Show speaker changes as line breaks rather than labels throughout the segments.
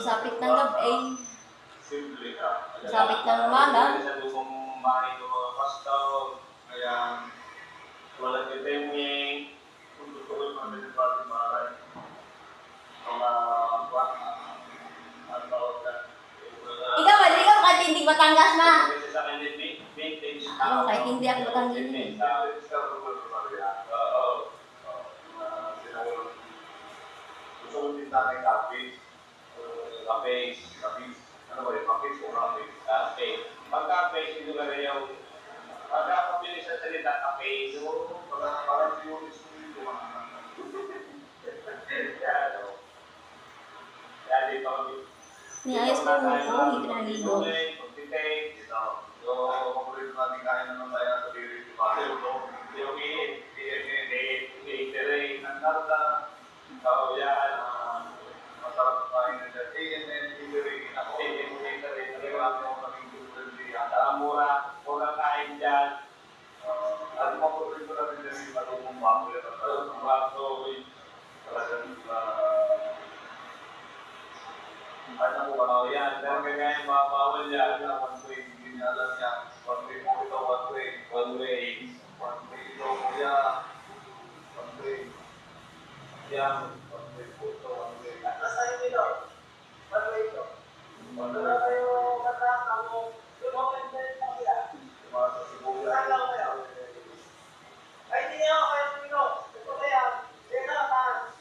Sapit ng gabi. Sapit ng umaga.
Sa lumang bahay ng mga pastor, kaya walang detemye, kung gusto ko yung mga pinipati bahay. Mga ang tawag na.
Ikaw, wala ikaw kahit hindi Batangas ma.
Sa akin din, vintage.
Ako kahit hindi ako Batangas din.
Gusto ko din natin kapis. Kapis. Ano ba yun? Kapis o kapis? Kapis. Pag kapis, ito ka rin yung pagkakabilis sa salita, kapis. Parang sinulis mo yung Kaya di pa kami.
Niayos ko mo ko, hindi na ligo.
So, paborito natin kain naman tayo sa diri di ba? Yung i-iterate, nandaro na yan, masarap kain na dyan. I-iterate, ako, i-iterate, nagawin mo kaming duri mura kain dyan. At paborito natin dyan yung matutong baboy. Baboy, talagang kahit ako bakaw yan. Pero kaya yung mga bawal yan, one way, hindi niya alam yan. One way po ito, one way. One way. One way ito, kuya. One way. Yan. One way po ito, one way. At nasa inyo ito? One way ito. Wala na kayo kataka mo. Yung mga pwede na sila. Tumasa si kuya. Saan lang kayo? Ay, hindi niya ako kayo pino. Ito kaya. Kaya na, taas.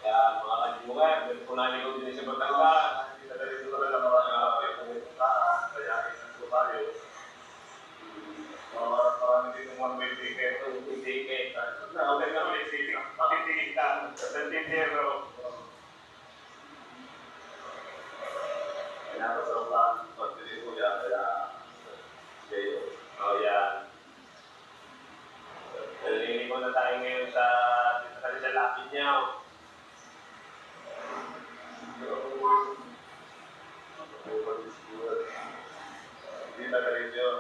Kaya mga kaibigan, punahin ko din sa Batangas. Hindi na dito talaga mga pumuntaan. Kaya inan ko tayo. Marami din yung one-way ticket. Two-way ticket. Okay na may ticket. Ticket ka. Sa tindero. Kaya masarap lang. Pagpili ko yan. Kaya kayo. O yan. Nalinig ko na tayo ngayon sa lapid niya. Hindi na ganito yun.